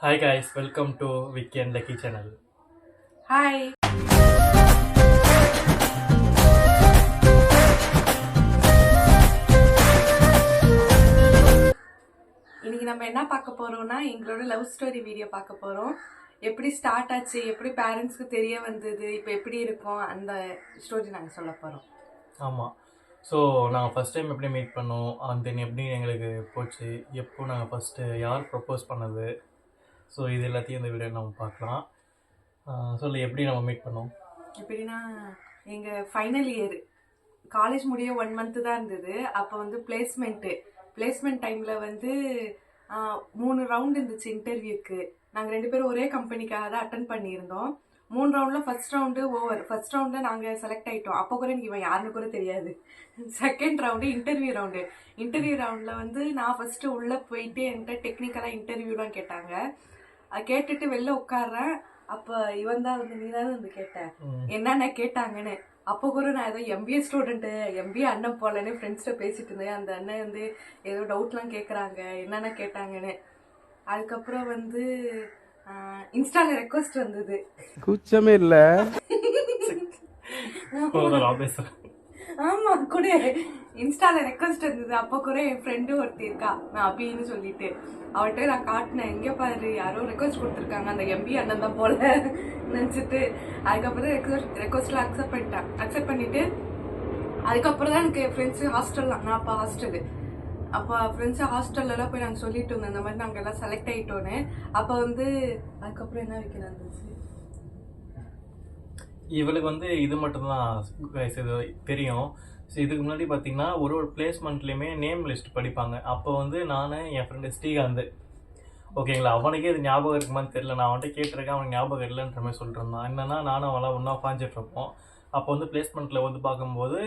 Hi guys, welcome to Vicky and Lucky channel. Hi. இன்னைக்கு நம்ம என்ன பார்க்க போறோம்னா எங்களோட லவ் ஸ்டோரி வீடியோ பார்க்க போறோம். எப்படி ஸ்டார்ட் ஆச்சு, எப்படி பேரண்ட்ஸ்க்கு தெரிய வந்தது, இப்போ எப்படி இருக்கும், அந்த ஸ்டோரி நாங்கள் சொல்ல போறோம். ஆமாம். ஸோ நாங்கள் ஃபஸ்ட் டைம் எப்படி மீட் பண்ணோம், தென் எப்படி எங்களுக்கு போச்சு, எப்போ நாங்கள் ஃபஸ்ட்டு யார் ப்ரப்போஸ் பண்ணது, ஸோ இது எல்லாத்தையும் இந்த வீடியோ நம்ம பார்க்கலாம். சொல்லு, எப்படி நம்ம மீட் பண்ணோம்? எப்படின்னா எங்கள் ஃபைனல் இயர் காலேஜ் முடிய 1 month தான் இருந்தது. அப்போ வந்து பிளேஸ்மெண்ட் டைமில் வந்து 3 ரவுண்ட் இருந்துச்சு இன்டர்வியூக்கு. நாங்கள் 2 பேரும் ஒரே கம்பெனிக்காக தான் அட்டன் பண்ணியிருந்தோம். 3 ரவுண்டில் ஃபர்ஸ்ட் ரவுண்டு ஓவர். ஃபர்ஸ்ட் ரவுண்டில் நாங்கள் செலக்ட் ஆகிட்டோம். அப்போ கூட எனக்கு இவன் யாருன்னு கூட தெரியாது. செகண்ட் ரவுண்டு இன்டர்வியூ ரவுண்டில் வந்து நான் ஃபஸ்ட்டு உள்ளே போயிட்டு என்கிட்ட டெக்னிக்கலாக இன்டர்வியூலாம் கேட்டாங்க. அதை கேட்டுட்டு வெளில உட்காடுறேன். அப்போ இவன் தான் வந்து நீ தானே வந்து கேட்டேன் என்னென்ன கேட்டாங்கன்னு. அப்போ கூட நான் ஏதோ எம்பிஏ ஸ்டூடெண்ட்டு, எம்பிஏ அண்ணன் போலன்னு ஃப்ரெண்ட்ஸ்கிட்ட பேசிட்டு இருந்தேன். அந்த அண்ணன் வந்து ஏதோ டவுட்லாம் கேட்குறாங்க, என்னென்ன கேட்டாங்கன்னு. அதுக்கப்புறம் வந்து இன்ஸ்டால ரெக்வஸ்ட் வந்தது. கூச்சமே இல்லை. ஆமா, கூட இன்ஸ்டால ரெக்வஸ்ட் இருந்தது. அப்போ கூட என் ஃப்ரெண்டு ஒருத்தி இருக்கா, நான் அபின்னு சொல்லிட்டு, அவள்கிட்ட நான் காட்டினேன், எங்கே பாரு யாரோ ரெக்வஸ்ட் கொடுத்துருக்காங்க, அந்த எம்பி அண்ணன் தான் போல நினச்சிட்டு. அதுக்கப்புறம் ரெக்வஸ்ட்லாம் அக்செப்ட் பண்ணிட்டு அதுக்கப்புறம் தான் எனக்கு ஃப்ரெண்ட்ஸு ஹாஸ்டல்லாம், நான் அப்போ ஹாஸ்டலு, அப்போ ஃப்ரெண்ட்ஸு ஹாஸ்டல்லாம் போய் நாங்கள் சொல்லிட்டு இருந்தோம் இந்த மாதிரி நாங்கள் எல்லாம் செலக்ட் ஆகிட்டோன்னு. அப்போ வந்து அதுக்கப்புறம் என்ன வைக்க இருந்துச்சு, இவளுக்கு வந்து இது மட்டும்தான் தெரியும். ஸோ இதுக்கு முன்னாடி பார்த்தீங்கன்னா ஒரு பிளேஸ்மெண்ட்லேயுமே நேம் லிஸ்ட் படிப்பாங்க. அப்போ வந்து நான் என் ஃப்ரெண்டு ஸ்ரீகாந்த், ஓகேங்களா, அவனுக்கே இது ஞாபகம் இருக்குமான்னு தெரியல, நான் அவன்கிட்ட கேட்டிருக்கேன், அவனுக்கு ஞாபகம் இல்லைன்ற மாதிரி சொல்லிட்டு இருந்தான். என்னன்னா நானும் அவெல்லாம் ஒன்றா உட்காந்துட்ருப்போம். அப்போ வந்து பிளேஸ்மெண்ட்டில் வந்து பார்க்கும்போது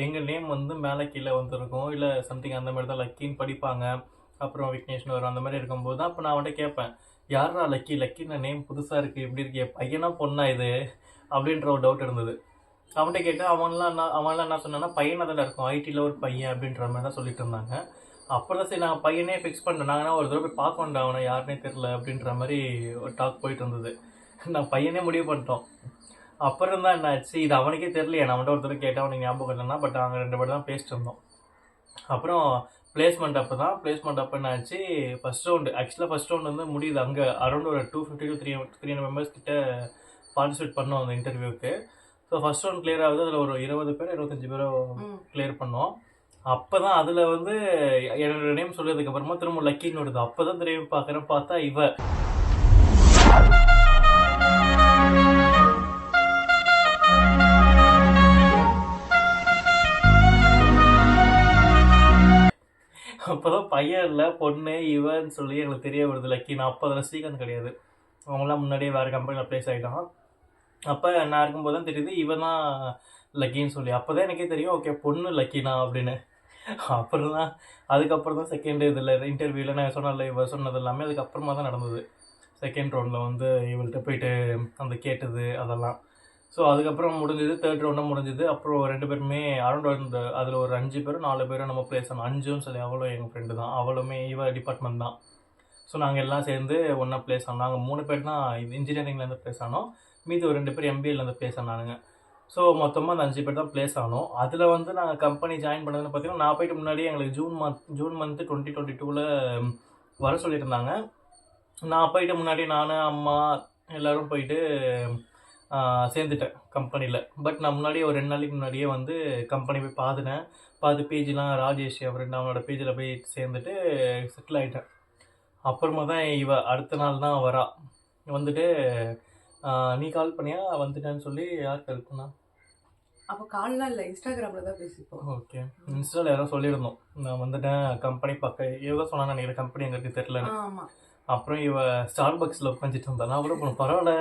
எங்கள் நேம் வந்து மேலே கீழே வந்துருக்கும், இல்லை சம்திங் அந்த மாதிரி தான் லக்கின்னு படிப்பாங்க. அப்புறம் விக்னேஷ்னு வரும். அந்த மாதிரி இருக்கும்போது தான் அப்போ நான் அவன்கிட்ட கேட்பேன், யாரா லக்கின்னு நேம் புதுசாக இருக்குது, இப்படி இருக்கே, பையனா பொண்ணா இது அப்படின்ற ஒரு டவுட் இருந்தது. அவன்கிட்ட கேட்டால் அவன்லாம் என்ன சொன்னான்னா பையனை தான் இருக்கும், ஐடியில் ஒரு பையன் அப்படின்ற மாதிரி தான் சொல்லிட்டு இருந்தாங்க. அப்புறம் தான் சரி நாங்கள் பையனே ஃபிக்ஸ் பண்ணிட்டோம். நாங்கள் ஒரு தடவை போய் பார்க்கணுண்டா அவனை, யாருனே தெரில அப்படின்ற மாதிரி ஒரு டாக் போயிட்டு இருந்தது. நான் பையனே முடிவு பண்ணிட்டோம். அப்புறம் தான் என்ன ஆச்சு, இது அவனுக்கே தெரியலையே, நான் அவன்கிட்ட ஒரு தடவை கேட்டால் அவனுக்கு ஞாபகம் இல்லைன்னா, பட் நாங்கள் 2 பேர் தான் பேசிட்டு இருந்தோம். அப்புறம் பிளேஸ்மெண்ட் அப்போ என்ன ஆச்சு, ஃபஸ்ட் ரவுண்டு வந்து முடியுது. அங்கே அரௌண்ட் ஒரு 250 to 300 மெம்பர்ஸ் கிட்ட பார்ட்டிசிபேட் பண்ணோம் அந்த இன்டர்வியூக்கு. ஸோ ஃபர்ஸ்ட் ரவுண்ட் கிளியர் ஆகுது. அதில் ஒரு 20 பேர் 25 பேரோ கிளியர் பண்ணோம். அப்போ தான் அதில் வந்து என்னோட நேம் சொல்லியதுக்கு அப்புறமா திரும்ப லக்கின்னு வருது. அப்போ தான் திரும்பி பார்க்குறேன், பார்த்தா இவ. அப்போதான் பையன் இல்லை பொண்ணு இவன்னு சொல்லி எங்களுக்கு தெரிய வருது லக்கி. நான் அப்போ அதில் ஸ்ரீகாந்த் கிடையாது, அவங்களாம் முன்னாடியே வேறு கம்பெனியில் ப்ளேஸ் ஆகிட்டான். அப்போ நான் இருக்கும்போது தான் தெரியுது இவன் தான் லக்கின்னு சொல்லி. அப்போ தான் எனக்கே தெரியும், ஓகே பொண்ணு லக்கினா அப்படின்னு. அப்புறம் தான் அதுக்கப்புறம் தான் செகண்ட் இதில் இன்டர்வியூவில் நான் சொன்னல இவ சொன்னது எல்லாமே அதுக்கப்புறமா தான் நடந்தது. செகண்ட் ரவுண்டில் வந்து இவள்கிட்ட போயிட்டு அந்த கேட்டது அதெல்லாம். ஸோ அதுக்கப்புறம் முடிஞ்சது, தேர்ட் ரவுண்டும் முடிஞ்சது. அப்புறம் 2 பேருமே அரௌண்ட் வந்து அதில் ஒரு 5 பேரும் 4 பேரும் நம்ம ப்ளேஸ் ஆனோம். 5ன்னு சொல்லி அவளும் எங்கள் ஃப்ரெண்டு தான், அவளுமே இவ டிபார்ட்மெண்ட் தான். ஸோ நாங்கள் எல்லாம் சேர்ந்து ஒன்றா ப்ளேஸ் ஆனோம். நாங்கள் 3 பேர் தான் இன்ஜினியரிங்லேருந்து ப்ளேஸ் ஆனோம், மீதி ஒரு 2 பேர் எம்பிஏலேருந்து ப்ளேஸ் ஆனானுங்க. ஸோ மொத்தமாக அந்த 5 பேர் தான் ப்ளேஸ் ஆனோம். அதில் வந்து நாங்கள் கம்பெனி ஜாயின் பண்ணதுன்னு பார்த்தீங்கன்னா, நான் போயிட்டு முன்னாடியே எங்களுக்கு ஜூன் மந்த்து 2022 வர சொல்லியிருந்தாங்க. நான் போயிட்டு முன்னாடி நான் அம்மா எல்லோரும் போயிட்டு சேர்ந்துட்டேன் கம்பெனியில். பட் நான் முன்னாடியே ஒரு 2 நாளைக்கு முன்னாடியே வந்து கம்பெனி போய் பார்த்து பேஜெலாம் ராஜேஷ் ஃப்ரெண்ட் அவனோட பேஜில் போய் சேர்ந்துட்டு செட்டில் ஆகிட்டேன். அப்புறமா தான் இவ அடுத்த நாள் தான் வரா. வந்துட்டு நீ கால் பண்ணியா வந்துட்டேன்னு சொல்லி. யார் கால் பண்ணா? அப்போ கால்லாம் இல்லை, இன்ஸ்டாகிராமில் தான் பேசிப்போம். ஓகே, இன்ஸ்டாவில் யாரும் சொல்லியிருந்தோம் நான் வந்துட்டேன் கம்பெனி பக்கம். இவ சொன்னா நினைக்கிற கம்பெனி எங்களுக்கு தெரியலன்னு. அப்புறம் இவ ஸ்டார்பக்ஸில் உட்காந்துட்டு இருந்தா. நான் கூட போனோம், பரவாயில்ல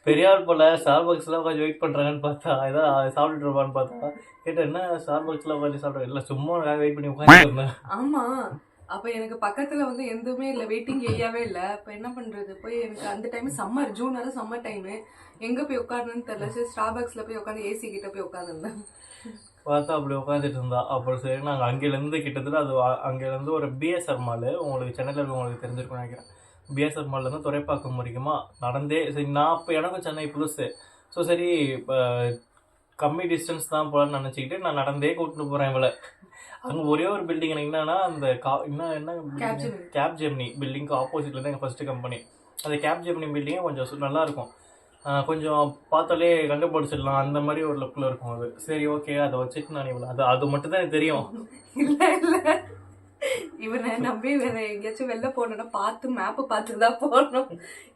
பெரியாள் போல் ஸ்டார்பக்ஸ்லாம் கொஞ்சம் வெயிட் பண்ணுறாங்கன்னு பார்த்தா, ஏதாவது சாப்பிட்டுட்டு இருப்பான்னு பார்த்தா, கேட்டேன் என்ன ஸ்டார்பக்ஸில் உட்காந்து சாப்பிட்றேன், இல்லை சும்மா வெயிட் பண்ணி உட்காந்துருந்தேன். ஆமாம், அப்போ எனக்கு பக்கத்தில் வந்து எதுவுமே இல்லை, வெயிட்டிங் ஏரியாவே இல்லை. இப்போ என்ன பண்ணுறது, போய் எனக்கு அந்த டைம் சம்மர், ஜூன் வரை சம்மர் டைமு, எங்கே போய் உட்காரணுன்னு தெரில. சரி ஸ்டார்பக்ஸில் போய் உட்காந்து ஏசி கிட்ட போய் உட்காந்துருந்தேன். பார்த்தா அப்படி உட்காந்துட்டு இருந்தா. அப்புறம் சரி நாங்கள் அங்கேருந்து கிட்டத்தட்ட அது அங்கேருந்து ஒரு பிஎஸ்ஆர் மாலு, உங்களுக்கு சென்னையில் இருக்கவங்களுக்கு தெரிஞ்சிருக்கும்னு நினைக்கிறேன். பிஎஸ்ஆர் மால்லேருந்து துறைப்பாக்கம் வரைக்குமா நடந்தே சரி நான் அப்போ எனக்கும் சென்னை புதுசு. ஸோ சரி இப்போ கம்மி டிஸ்டன்ஸ் தான் போகலான்னு நினச்சிக்கிட்டு நான் நடந்தே கூட்டிட்டு போகிறேன் இவளை. அங்கே ஒரே ஒரு பில்டிங் எனக்கு என்னன்னா அந்த என்ன கேப் ஜெமினி பில்டிங்க்கு ஆப்போசிட்டில் தான் எங்கள் ஃபஸ்ட்டு கம்பெனி. அந்த கேப் ஜெமினி பில்டிங்கே கொஞ்சம் நல்லாயிருக்கும். கொஞ்சம் பார்த்தாலே கண்டுபிடிச்சிடலாம் அந்த மாதிரி ஒரு லுக்கில் இருக்கும் அது. சரி ஓகே அதை வச்சுட்டு நான் இவ்வளோ அது மட்டும் தான் எனக்கு தெரியும். இல்லை இல்லை, இவனை நம்பி வேற எங்கேயாச்சும் வெளில போனோம்னா பார்த்து மேப்பை பார்த்துட்டு தான் போகணும்.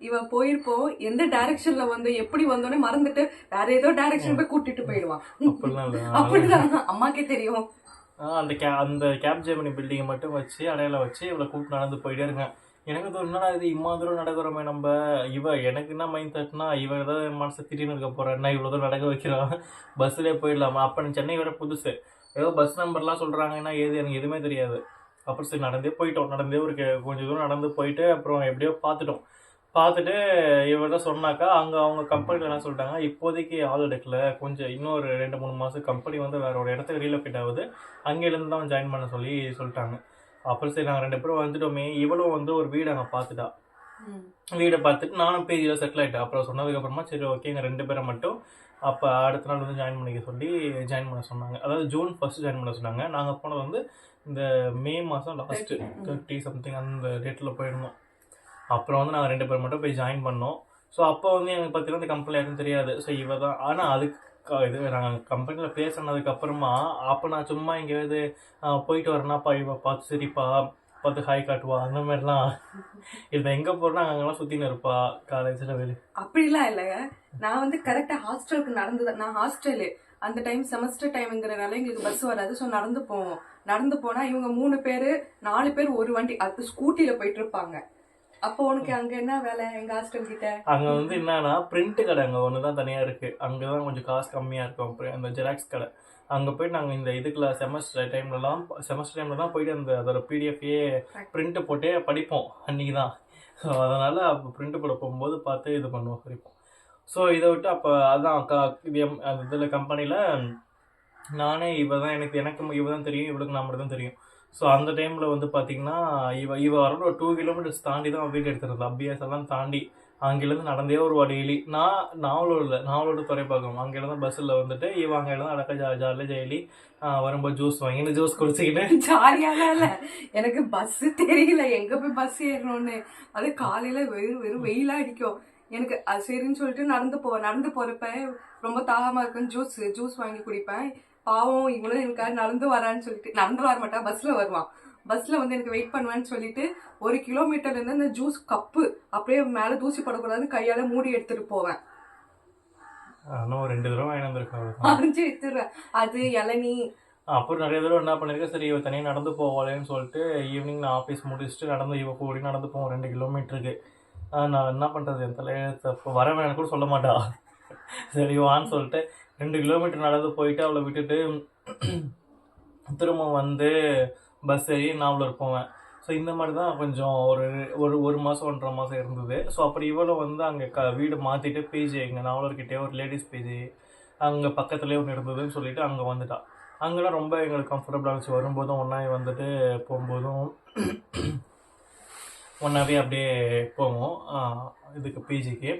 இவன் போயிருப்போம், எந்த டைரக்ஷன்ல வந்து எப்படி வந்தோடனே மறந்துட்டு வேற ஏதோ டைரக்ஷன் போய் கூட்டிட்டு போயிடுவான். அப்படிலாம் இல்லை. அப்படிதான் அம்மாக்கே தெரியும். அந்த கேப் ஜெமினி பில்டிங்கை மட்டும் வச்சு அடையாளம் வச்சு இவ்வளோ கூப்பிட்டு நடந்து போயிட்டே இருக்கேன். எனக்கு அது என்னடா இது இம்மா தூரம் நடக்கிறோமே நம்ம. எனக்கு என்ன மைண்ட் தாட்னா இவன் ஏதாவது மனசை திடீர்னு இருக்க போகிறேன்னா இவ்வளோ தூரம் நடக்க வைக்கிறான், பஸ்ஸிலே போயிடலாமா. அப்போ நான் சென்னை வர புதுசு, ஏதோ பஸ் நம்பர்லாம் சொல்கிறாங்கன்னா ஏது எனக்கு எதுவுமே தெரியாது. அப்புறம் சரி நடந்தே போயிட்டோம். நடந்தே ஒரு கொஞ்சம் தூரம் நடந்து போயிட்டு அப்புறம் எப்படியோ பார்த்துட்டு இவர்கிட்ட சொன்னாக்கா அங்கே அவங்க கம்பெனியில் என்ன சொல்லிட்டாங்க, இப்போதைக்கு ஆள் எடுக்கல, கொஞ்சம் இன்னொரு 2-3 மாதம் கம்பெனி வந்து வேற ஒரு இடத்துக்கு ரீலோகேட் ஆகுது, அங்கேருந்து தான் ஜாயின் பண்ண சொல்லிட்டாங்க. அப்புறம் சரி நாங்கள் 2 பேரும் வந்துட்டோமே. இவளும் வந்து ஒரு வீடு அங்கே பார்த்துட்டா. வீடை பார்த்துட்டு நானும் பேஜில் செட்டில் ஆகிட்டேன். அப்புறம் சொன்னதுக்கப்புறமா சரி ஓகே எங்கள் 2 பேரை மட்டும் அப்போ அடுத்த நாள் வந்து ஜாயின் ஜாயின் பண்ண சொன்னாங்க. அதாவது ஜூன் 1 ஜாயின் பண்ண சொன்னாங்க. நாங்கள் போனது வந்து இந்த மே மாதம் லாஸ்ட்டு 30 சம்திங் அந்த டேட்டில் போயிடணும். அப்புறம் வந்து நாங்கள் 2 பேர் மட்டும் போய் ஜாயின் பண்ணோம். ஸோ அப்போ வந்து எனக்கு பார்த்தீங்கன்னா இந்த கம்பெனி யாருக்கும் தெரியாது. ஸோ இவ தான். ஆனால் அதுக்கு இது நாங்கள் கம்பெனியில் பேசினதுக்கப்புறமா அப்போ நான் சும்மா எங்கேயாவது போயிட்டு வரேன்னாப்பா இவ பார்த்து சரிப்பா பார்த்து ஹாய் காட்டுவா அந்த மாதிரிலாம். இதை எங்கே போகிறோன்னா அங்கெல்லாம் சுற்றின்னு இருப்பா காலேஜில் வெளியே. அப்படிலாம் இல்லைங்க. நான் வந்து கரெக்டாக ஹாஸ்டலுக்கு நடந்து நான் ஹாஸ்டலு அந்த டைம் செமஸ்டர் டைம்ங்கிறனால எங்களுக்கு பஸ் வராது. ஸோ நடந்து போவோம். நடந்து போனால் இவங்க 3 பேர் 4 பேர் ஒரு வண்டி அது ஸ்கூட்டியில் போயிட்டு இருப்பாங்க. அப்போ உனக்கு அங்க என்ன வேலை எங்க ஹாஸ்டல் கிட்ட? அங்க வந்து என்னன்னா பிரிண்ட் கடை அங்க ஒண்ணுதான் தனியா இருக்கு. அங்கதான் கொஞ்சம் காசு கம்மியா இருக்கும். அந்த ஜெராக்ஸ் கடை அங்க போயிட்டு நாங்க இந்த இதுக்குள்ள செமஸ்டர் டைம்ல தான் போயிட்டு அதோட பிடிஎஃப்ஏ பிரிண்ட் போட்டே படிப்போம் அன்னைக்குதான். ஸோ அதனால அப்போ பிரிண்ட் போட போகும்போது பார்த்து இது பண்ணுவோம் படிப்போம். ஸோ இதை விட்டு அப்போ அதான் அந்த இதில் கம்பெனியில் நானே இவ தான் தெரியும், இவளுக்கு நான் மட்டும் தான் தெரியும். ஸோ அந்த டைமில் வந்து பார்த்தீங்கன்னா இவ வர ஒரு 2 கிலோமீட்டர்ஸ் தாண்டி தான் வீடு எடுத்துருந்தா. அபியாஸ் எல்லாம் தாண்டி அங்கேருந்து நடந்தே ஒரு டெய்லி நாவலோட துறைப்பாக்கம் அங்கேருந்து பஸ்ஸில் வந்துட்டு இவ அங்கேருந்து அடக்க ஜாலியாக ஜெயிலி வரும்போது ஜூஸ் வாங்கிட்டு ஜூஸ் குடிச்சிக்கிட்டு ஜாலியாக இல்லை. எனக்கு பஸ்ஸு தெரியல எங்கே போய் பஸ் ஏறணும்னு. அது காலையில் வெறும் வெயிலாக அடிக்கும். எனக்கு அது சரின்னு சொல்லிட்டு நடந்து போகிறப்ப ரொம்ப தாகமாக இருக்குன்னு ஜூஸ் வாங்கி குடிப்பேன். பாவம் இவனும் எனக்காக நடந்து வரான்னு சொல்லிட்டு நடந்து வர மாட்டான், பஸ்ஸில் வருவான். பஸ்ஸில் வந்து எனக்கு வெயிட் பண்ணுவான்னு சொல்லிட்டு 1 கிலோமீட்டர்லேருந்து அந்த ஜூஸ் கப்பு அப்படியே மேலே தூசி படக்கூடாதுன்னு கையால் மூடி எடுத்துகிட்டு போவேன். ஆனால் 2 தடவை வாங்கி வந்திருக்காங்க, அரைஞ்சி எடுத்துடுவேன். அது இளநீ. அப்புறம் நிறைய தடவை என்ன பண்ணியிருக்கேன், சரி இவ தனியாக நடந்து போவாளேன்னு சொல்லிட்டு ஈவினிங் நான் ஆஃபீஸ் முடிச்சுட்டு இவ கூடி நடந்து போவோம் 2 கிலோமீட்டருக்கு. நான் என்ன பண்ணுறது என் தலையெழுத்து அப்போ வரவேன் கூட சொல்ல மாட்டா. சரி வான்னு சொல்லிட்டு 2 கிலோமீட்டர் நடந்து போயிட்டு அவளை விட்டுட்டு திரும்ப வந்து பஸ் ஏறி நாவலூர் போவேன். ஸோ இந்த மாதிரி தான் கொஞ்சம் ஒரு மாதம் 1.5 மாதம் இருந்தது. ஸோ அப்படி இவ்வளோ வந்து அங்கே வீடு மாற்றிட்டு பிஜி எங்கள் நாவலூர்கிட்டே ஒரு லேடிஸ் பிஜி அங்கே பக்கத்துலேயே ஒன்று இருந்ததுன்னு சொல்லிட்டு அங்கே வந்துட்டா. அங்கெல்லாம் ரொம்ப எங்களுக்கு கம்ஃபர்டபுளாக இருந்துச்சு. வரும்போதும் ஒன்றா வந்துட்டு போகும்போதும் ஒன்றாவே அப்படியே போவோம் இதுக்கு பிஜிக்கு.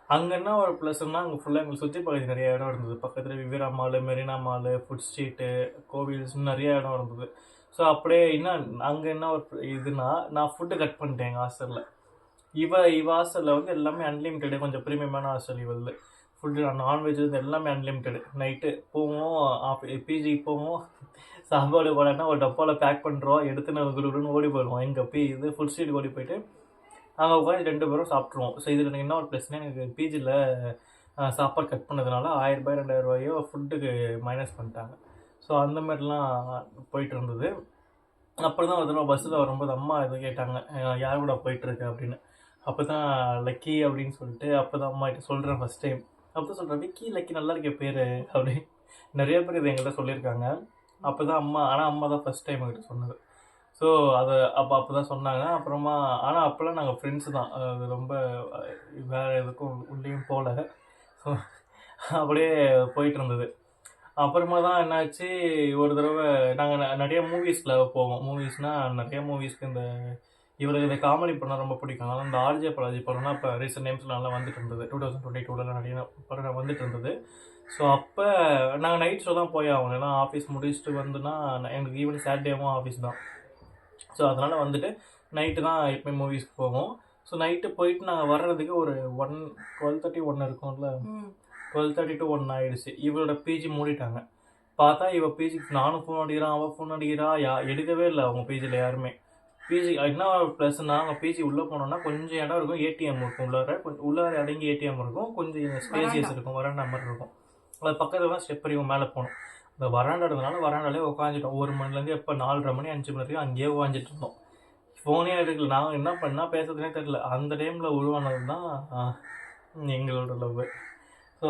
அங்கன்னா ஒரு ப்ளஸ்ன்னா அங்கே ஃபுல்லாக எங்களுக்கு சுற்றி பகுதி நிறைய இடம் இருந்தது. பக்கத்தில் Vivira mall, Marina mall, food street, கோவில்ஸ் நிறைய இடம் இருந்தது. ஸோ அப்படியே அங்கே என்ன ஒரு இதுனா நான் ஃபுட்டு கட் பண்ணிட்டேன் எங்கள் ஹாஸ்டலில். இவ ஹாஸ்டலில் வந்து எல்லாமே அன்லிமிட்டடு, கொஞ்சம் ப்ரீமியமான ஹாஸ்டல் இவள். ஃபுட்டு நான்வெஜ் வந்து எல்லாமே அன்லிமிட்டடு. நைட்டு போவோம் பிஜிக்கு போவோம், சாப்பாடு போடனா ஒரு டப்பாவில் பேக் பண்ணுறோம், எடுத்து நான் குடுன்னு ஓடி போயிடுவோம். எங்கள் ஃபுட் ஸ்ட்ரீட் ஓடி போயிட்டு அங்கே உட்காந்து 2 பேரும் சாப்பிட்ருவோம். ஸோ இதில் எனக்கு என்ன ஒரு ப்ளஸ்னா எனக்கு பிஜியில் சாப்பாடு கட் பண்ணதுனால 1000 ரூபாய் 2000 ரூபாயோ ஃபுட்டுக்கு மைனஸ் பண்ணிட்டாங்க. ஸோ அந்த மாதிரிலாம் போயிட்டு இருந்தது. அப்புறம் தான் ஒரு தடவை பஸ்ஸில் வரும்போது அம்மா எதுவும் கேட்டாங்க, யார் கூட போயிட்டுருக்கு அப்படின்னு. அப்போ தான் லக்கி அப்படின்னு சொல்லிட்டு அப்போ தான் அம்மா கிட்ட சொல்கிறேன் ஃபஸ்ட் டைம். அப்போ சொல்கிறேன் விக்கி லக்கி நல்லா இருக்கே பேர் அப்படி. நிறைய பேர் இது எங்கள்கிட்ட சொல்லியிருக்காங்க. அப்போ தான் அம்மா தான் ஃபஸ்ட் டைம் என்கிட்ட சொன்னது. ஸோ அதை அப்போ தான் சொன்னாங்க. அப்புறமா ஆனால் அப்போல்லாம் நாங்கள் ஃப்ரெண்ட்ஸு தான், அது ரொம்ப வேறு எதுக்கும் உள்ளேயும் போகல. ஸோ அப்படியே போயிட்டு இருந்தது. அப்புறமா தான் என்னாச்சு, ஒரு தடவை நாங்கள் நிறைய மூவிஸில் போவோம். மூவிஸ்னால் நிறைய மூவிஸ்க்கு இவருக்கு இந்த காமெடி படம் ரொம்ப பிடிக்கும். அதனால இந்த ஆர்ஜே பாலாஜி படம்னா இப்போ ரீசெண்ட் டைம்ஸ் நல்லா வந்துட்டு இருந்தது. 2022 நிறைய படம் வந்துட்டு இருந்தது. ஸோ அப்போ நாங்கள் நைட் ஷோ தான் போய் ஆகணும். ஏன்னா ஆஃபீஸ் முடிச்சுட்டு வந்துன்னா எனக்கு ஈவன் சாட்டர்டேவும் ஆஃபீஸ் தான். ஸோ அதனால் வந்துட்டு நைட்டு தான் எப்போயும் மூவிஸ்க்கு போவோம். ஸோ நைட்டு போயிட்டு நாங்கள் வர்றதுக்கு ஒரு 12:30 1 இருக்கும்ல, 12:30 to 1 ஆயிடுச்சு. இவளோட பிஜி மூடிட்டாங்க. பார்த்தா இவ பிஜிக்கு நானும் ஃபோன் அடிக்கிறான், அவள் ஃபோன் அடிக்கிறா, எடுக்கவே இல்லை அவங்க பிஜியில் யாருமே. பிஜி என்ன ப்ளஸ்னா, அங்கே பிஜி உள்ளே போனோம்னா கொஞ்சம் இடம் இருக்கும், ஏடிஎம் இருக்கும் உள்ளார, கொஞ்சம் உள்ளார அடங்கி ஏடிஎம் இருக்கும், கொஞ்சம் ஸ்பேசியஸ் இருக்கும், வராண்டா மாதிரி இருக்கும். அது பக்கத்தில் தான் ஸ்டெப் வரைக்கும் மேலே போகணும். இந்த வராண்டாடுறதுனால வராண்டாலே உட்காந்துட்டோம். 1 மணிலேருந்து எப்போ 4:30 மணி 5 மணி வரைக்கும் அங்கேயே உட்காந்துட்டு இருந்தோம். ஃபோனே எடுக்கல. நாங்கள் என்ன பண்ணால் பேசுறதுனே தெரியல. அந்த டைமில் உருவானது தான் எங்களோட லவ். ஸோ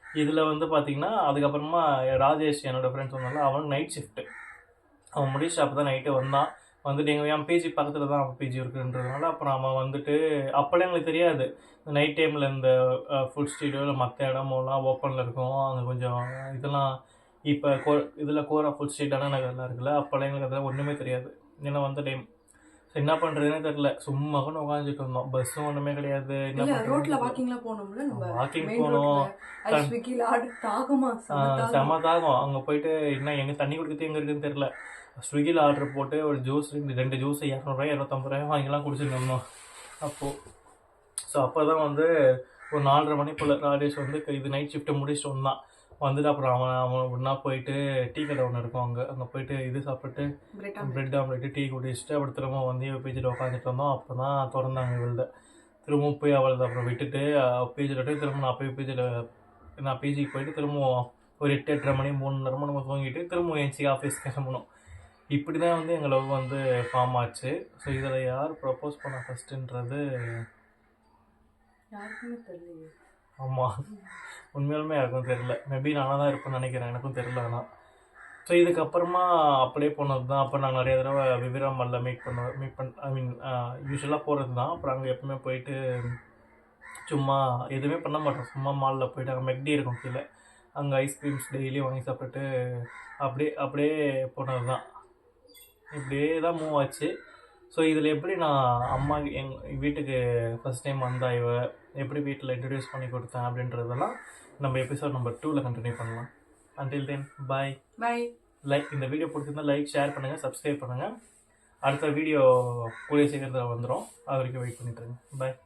இதில் வந்து பார்த்திங்கன்னா அதுக்கப்புறமா ராஜேஷ் என்னோடய ஃப்ரெண்ட்ஸ் வந்தாலும் அவனுக்கு நைட் ஷிஃப்ட்டு. அவன் முடிச்சு அப்போ தான் நைட்டு வந்தான். வந்துட்டு என் பிஜி பக்கத்தில் தான் அவன் பிஜி இருக்குன்றதுனால அப்புறம் அவன் வந்துட்டு அப்போலாம் எங்களுக்கு தெரியாது நைட் டைமில் இந்த ஃபுட் ஸ்ட்ரீட்டோ இல்லை மற்ற இடமெல்லாம் ஓப்பனில் இருக்கும். அங்கே கொஞ்சம் இதெல்லாம் இப்போ இதில் கோரா ஃபுட் ஸ்ட்ரீட் அண்ணா நகர்லாம் இருக்குல்ல, அப்போலாம் எங்களுக்கு அதெல்லாம் ஒன்றுமே தெரியாது. ஏன்னா வந்த டைம் என்ன பண்ணுறதுனே தெரியல. சும்மா கூட உட்காந்துட்டு இருந்தோம். பஸ்ஸும் ஒன்றுமே கிடையாது. வாக்கிங் போனோம். செம தாகம். அங்கே போயிட்டு என்ன எங்கே தண்ணி குடிக்கிறது எங்கே இருக்குதுன்னு தெரியல. ஸ்விக்கியில் ஆர்டர் போட்டு ஒரு ஜூஸ் 2 ஜூஸ் 200 250 வாங்கிலாம் குடிச்சிட்டு இருந்தோம் அப்போது. ஸோ அப்போ தான் வந்து ஒரு 4:30 மணி போல் ராஜேஷ் வந்து இது நைட் ஷிஃப்ட்டை முடிச்சுட்டு வந்தான். வந்துட்டு அப்புறம் அவன் ஒன்றா போயிட்டு டீ கடை ஒன்று இருக்கும், அங்கே போயிட்டு இது சாப்பிட்டு பிரெட் ஆம்லேட்டு டீ குடிச்சிட்டு அப்புறம் திரும்ப வந்து பேஜில் உட்காந்துட்டு வந்தோம். அப்போ தான் திறந்தாங்க இவள்த. திரும்பவும் போய் அவளது அப்புறம் விட்டுட்டு பேஜில் விட்டு திரும்ப நான் போய் நான் பேஜிக்கு போயிட்டு திரும்பவும் ஒரு 8-8:30 மணி 3:30 மணி நம்ம தூங்கிட்டு திரும்பவும் என்சி ஆஃபீஸ் கிளம்பணும். இப்படி தான் வந்து எங்கள் லவ் வந்து ஃபார்ம் ஆச்சு. ஸோ இதில் யார் ப்ரப்போஸ் பண்ண ஃபஸ்ட்டுன்றது யாருக்குமே தெரியல. ஆமாம், உண்மையாலுமே யாருக்கும் தெரியல. மேபி நானாக தான் இருப்பேன்னு நினைக்கிறேன், எனக்கும் தெரியல. ஆனால் ஸோ இதுக்கப்புறமா அப்படியே போனது தான். அப்போ நாங்கள் நிறைய தடவை விவிரா மாலில் யூஸ்வலாக போகிறது தான். அப்புறம் அங்கே எப்பவுமே போயிட்டு சும்மா எதுவுமே பண்ண மாட்டோம். சும்மா மாலில் போயிட்டு அங்கே மெக்டி இருக்கும் கீழே, அங்கே ஐஸ்கிரீம்ஸ் டெய்லியும் வாங்கி சாப்பிட்டு அப்படியே போனது தான். இப்படியே தான் மூவ் ஆச்சு. ஸோ இதில் எப்படி நான் அம்மா எங்கள் வீட்டுக்கு ஃபஸ்ட் டைம் வந்தா இவ எப்படி வீட்டில் இன்ட்ரடியூஸ் பண்ணி கொடுத்தேன் அப்படின்றதெல்லாம் நம்ம எபிசோட் நம்பர் 2ல் கண்டினியூ பண்ணலாம். அன்டில் தென் பாய். இந்த வீடியோ பிடிச்சிருந்தா லைக், ஷேர் பண்ணுங்கள், சப்ஸ்கிரைப் பண்ணுங்கள். அடுத்த வீடியோ கூடிய சீக்கிரத்தில் வந்துடும். அது வரைக்கும் வெயிட் பண்ணிட்டுருங்க. பாய்.